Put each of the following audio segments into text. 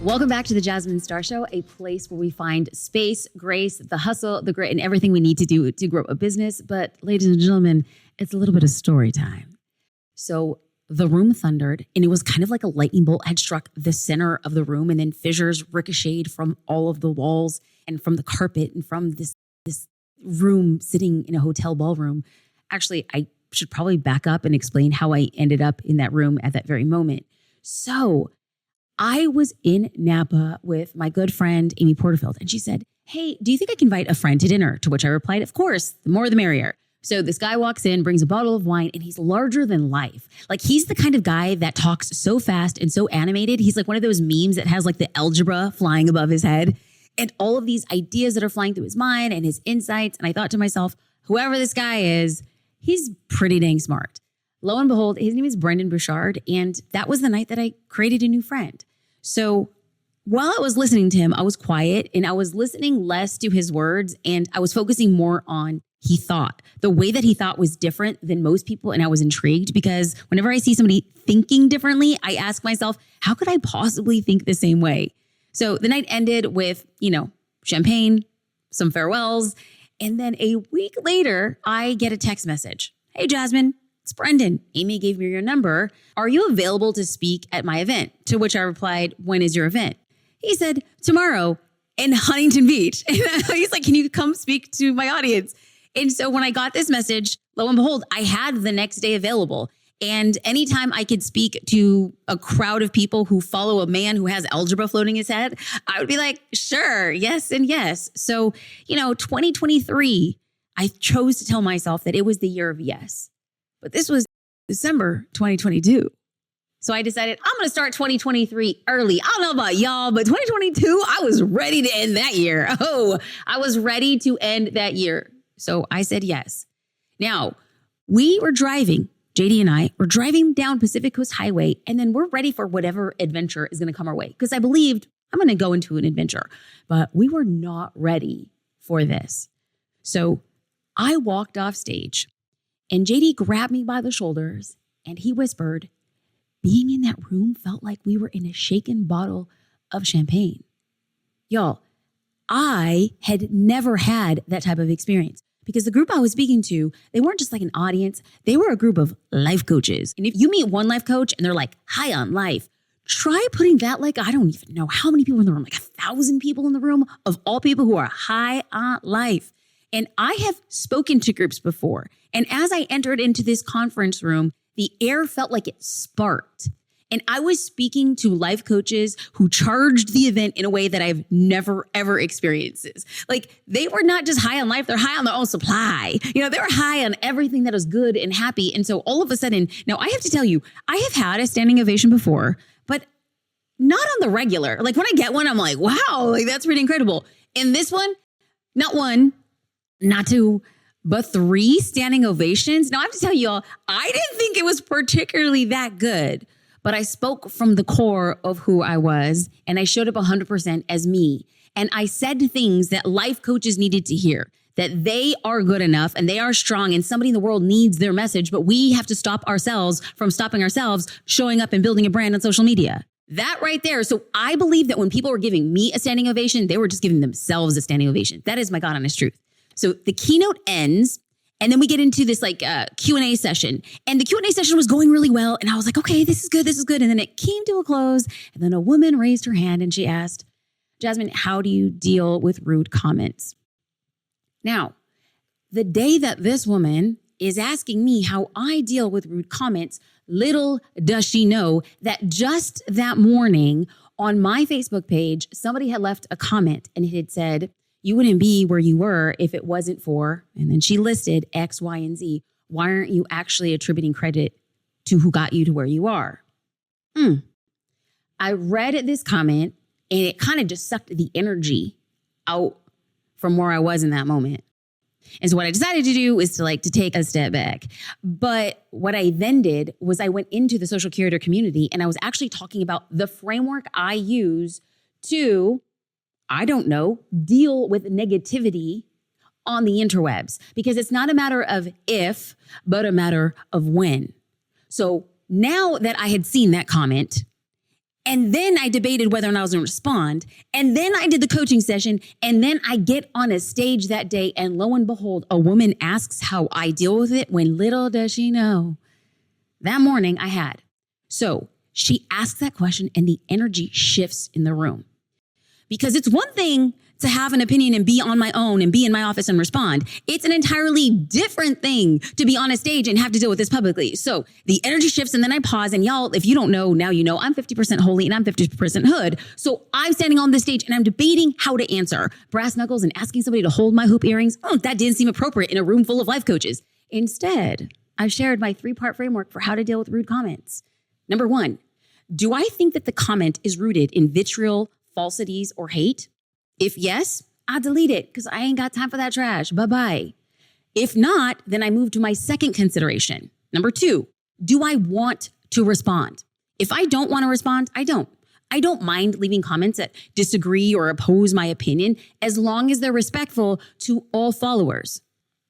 Welcome back to the Jasmine Star Show, a place where we find space, grace, the hustle, the grit, and everything we need to do to grow a business. But ladies and gentlemen, it's a little bit of story time. So the room thundered, and it was kind of like a lightning bolt had struck the center of the room, and then fissures ricocheted from all of the walls and from the carpet and from this room sitting in a hotel ballroom. Actually, I should probably back up and explain how I ended up in that room at that very moment. So I was in Napa with my good friend, Amy Porterfield, and she said, "Hey, do you think I can invite a friend to dinner?" To which I replied, "Of course, the more the merrier." So this guy walks in, brings a bottle of wine, and he's larger than life. Like, he's the kind of guy that talks so fast and so animated. He's like one of those memes that has like the algebra flying above his head and all of these ideas that are flying through his mind and his insights. And I thought to myself, whoever this guy is, he's pretty dang smart. Lo and behold, his name is Brendan Bouchard, and that was the night that I created a new friend. So while I was listening to him, I was quiet and I was listening less to his words, and I was focusing more on he thought. The way that he thought was different than most people, and I was intrigued because whenever I see somebody thinking differently, I ask myself, how could I possibly think the same way? So the night ended with, champagne, some farewells, and then a week later, I get a text message. "Hey, Jasmine, it's Brendan. Amy gave me your number. Are you available to speak at my event?" To which I replied, "When is your event?" He said, "Tomorrow in Huntington Beach." And he's like, "Can you come speak to my audience?" And so when I got this message, lo and behold, I had the next day available. And anytime I could speak to a crowd of people who follow a man who has algebra floating his head, I would be like, sure, yes, and yes. So, 2023, I chose to tell myself that it was the year of yes. But this was December 2022. So I decided I'm going to start 2023 early. I don't know about y'all, but 2022, I was ready to end that year. I was ready to end that year. So I said yes. Now, we were driving, JD and I were driving down Pacific Coast Highway, and then we're ready for whatever adventure is going to come our way. Because I believed I'm going to go into an adventure, but we were not ready for this. So I walked off stage, and JD grabbed me by the shoulders and he whispered, "Being in that room felt like we were in a shaken bottle of champagne." Y'all, I had never had that type of experience because the group I was speaking to, they weren't just like an audience. They were a group of life coaches. And if you meet one life coach and they're like high on life, try putting that I don't even know how many people in the room, like 1,000 people in the room of all people who are high on life. And I have spoken to groups before. And as I entered into this conference room, the air felt like it sparked. And I was speaking to life coaches who charged the event in a way that I've never, ever experienced this. Like, they were not just high on life, they're high on their own supply. They were high on everything that was good and happy. And so all of a sudden, now I have to tell you, I have had a standing ovation before, but not on the regular. Like, when I get one, I'm like, wow, like that's pretty incredible. And this one, not one, not two, but 3 standing ovations. Now I have to tell you all, I didn't think it was particularly that good, but I spoke from the core of who I was, and I showed up 100% as me. And I said things that life coaches needed to hear, that they are good enough and they are strong and somebody in the world needs their message, but we have to stop ourselves from stopping ourselves showing up and building a brand on social media. That right there. So I believe that when people were giving me a standing ovation, they were just giving themselves a standing ovation. That is my God honest truth. So the keynote ends, and then we get into this Q&A session. And the Q&A session was going really well. And I was like, okay, this is good. And then it came to a close. And then a woman raised her hand and she asked, "Jasmine, how do you deal with rude comments?" Now, the day that this woman is asking me how I deal with rude comments, little does she know that just that morning on my Facebook page, somebody had left a comment and it had said, "You wouldn't be where you were if it wasn't for," and then she listed X, Y, and Z. "Why aren't you actually attributing credit to who got you to where you are?" I read this comment and it kind of just sucked the energy out from where I was in that moment. And so what I decided to do is to take a step back. But what I then did was I went into the social curator community and I was actually talking about the framework I use to, deal with negativity on the interwebs, because it's not a matter of if, but a matter of when. So now that I had seen that comment And then I debated whether or not I was going to respond. And then I did the coaching session. And then I get on a stage that day. And lo and behold, a woman asks how I deal with it when little does she know. That morning I had. So she asks that question and the energy shifts in the room. Because it's one thing to have an opinion and be on my own and be in my office and respond. It's an entirely different thing to be on a stage and have to deal with this publicly. So the energy shifts and then I pause, and y'all, if you don't know, now you know, I'm 50% holy and I'm 50% hood. So I'm standing on the stage and I'm debating how to answer. Brass knuckles and asking somebody to hold my hoop earrings. That didn't seem appropriate in a room full of life coaches. Instead, I've shared my 3-part framework for how to deal with rude comments. Number 1, do I think that the comment is rooted in vitriol, falsities, or hate? If yes, I'll delete it because I ain't got time for that trash. Bye-bye. If not, then I move to my second consideration. Number 2, do I want to respond? If I don't want to respond, I don't. I don't mind leaving comments that disagree or oppose my opinion as long as they're respectful to all followers.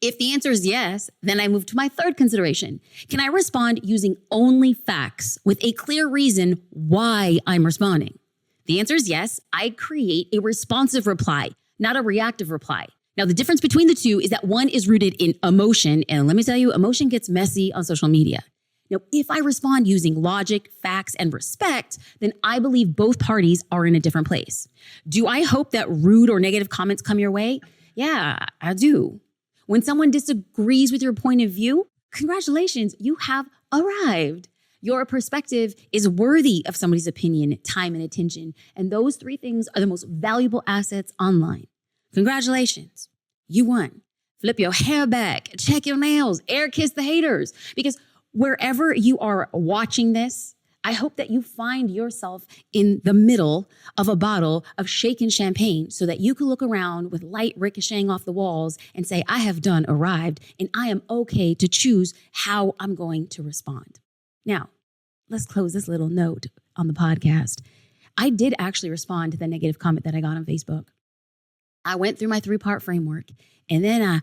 If the answer is yes, then I move to my third consideration. Can I respond using only facts with a clear reason why I'm responding? The answer is yes. I create a responsive reply, not a reactive reply. Now, the difference between the two is that one is rooted in emotion. And let me tell you, emotion gets messy on social media. Now, if I respond using logic, facts, and respect, then I believe both parties are in a different place. Do I hope that rude or negative comments come your way? Yeah, I do. When someone disagrees with your point of view, congratulations, you have arrived. Your perspective is worthy of somebody's opinion, time, and attention. And those 3 things are the most valuable assets online. Congratulations. You won. Flip your hair back, check your nails, air kiss the haters. Because wherever you are watching this, I hope that you find yourself in the middle of a bottle of shaken champagne so that you can look around with light ricocheting off the walls and say, I have done arrived and I am okay to choose how I'm going to respond. Now, let's close this little note on the podcast. I did actually respond to the negative comment that I got on Facebook. I went through my 3-part framework and then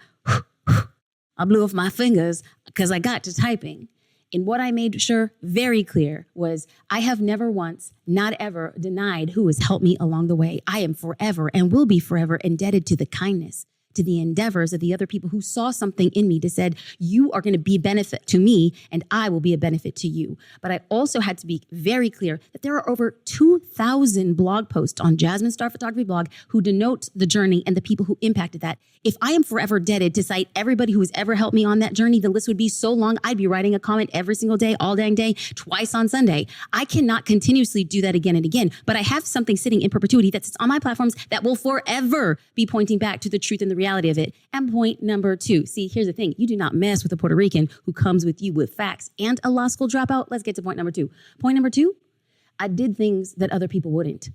I blew off my fingers because I got to typing. And what I made sure very clear was I have never once, not ever, denied who has helped me along the way. I am forever and will be forever indebted to the kindness, to the endeavors of the other people who saw something in me that said, you are going to be a benefit to me and I will be a benefit to you. But I also had to be very clear that there are over 2,000 blog posts on Jasmine Star Photography blog who denote the journey and the people who impacted that. If I am forever indebted to cite everybody who has ever helped me on that journey, the list would be so long, I'd be writing a comment every single day, all dang day, twice on Sunday. I cannot continuously do that again and again, but I have something sitting in perpetuity that sits on my platforms that will forever be pointing back to the truth and the reality of it. And point number 2, see, here's the thing. You do not mess with a Puerto Rican who comes with you with facts and a law school dropout. Let's get to point number 2. Point number 2, I did things that other people wouldn't.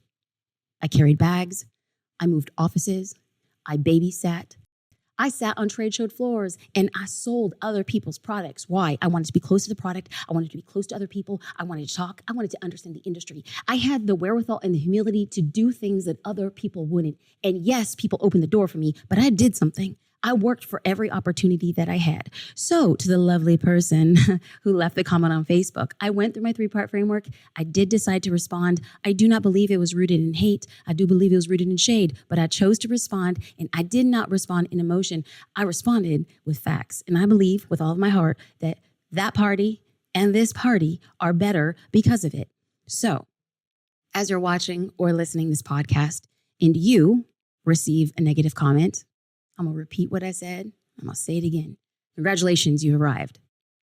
I carried bags. I moved offices. I babysat. I sat on trade show floors and I sold other people's products. Why? I wanted to be close to the product. I wanted to be close to other people. I wanted to talk. I wanted to understand the industry. I had the wherewithal and the humility to do things that other people wouldn't. And yes, people opened the door for me, but I did something. I worked for every opportunity that I had. So to the lovely person who left the comment on Facebook, I went through my 3-part framework. I did decide to respond. I do not believe it was rooted in hate. I do believe it was rooted in shade, but I chose to respond and I did not respond in emotion. I responded with facts. And I believe with all of my heart that that party and this party are better because of it. So as you're watching or listening this podcast and you receive a negative comment, I'm going to repeat what I said. I'm going to say it again. Congratulations, you arrived.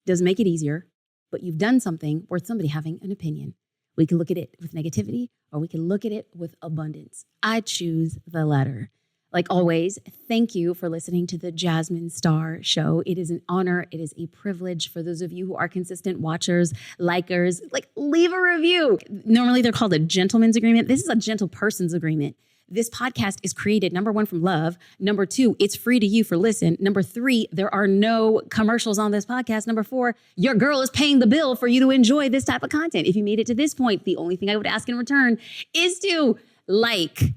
Doesn't make it easier, but you've done something worth somebody having an opinion. We can look at it with negativity or we can look at it with abundance. I choose the latter. Like always, thank you for listening to the Jasmine Star Show. It is an honor. It is a privilege for those of you who are consistent watchers, likers, leave a review. Normally they're called a gentleman's agreement. This is a gentle person's agreement. This podcast is created, number 1, from love. Number 2, it's free to you for listen. Number 3, there are no commercials on this podcast. Number 4, your girl is paying the bill for you to enjoy this type of content. If you made it to this point, the only thing I would ask in return is to like,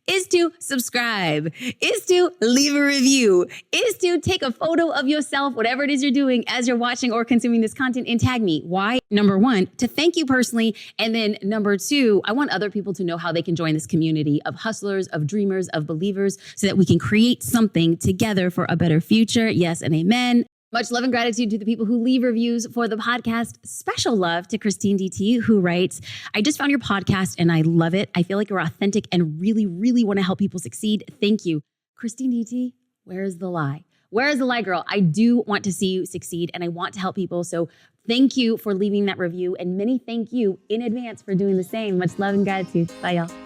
is to subscribe, is to leave a review, is to take a photo of yourself, whatever it is you're doing as you're watching or consuming this content, and tag me. Why? Number one, to thank you personally. And then number two, I want other people to know how they can join this community of hustlers, of dreamers, of believers, so that we can create something together for a better future. Yes and amen. Much love and gratitude to the people who leave reviews for the podcast. Special love to Christine DT, who writes, I just found your podcast and I love it. I feel like you're authentic and really, really want to help people succeed. Thank you. Christine DT, where is the lie? Where is the lie, girl? I do want to see you succeed and I want to help people. So thank you for leaving that review, and many thank you in advance for doing the same. Much love and gratitude. Bye, y'all.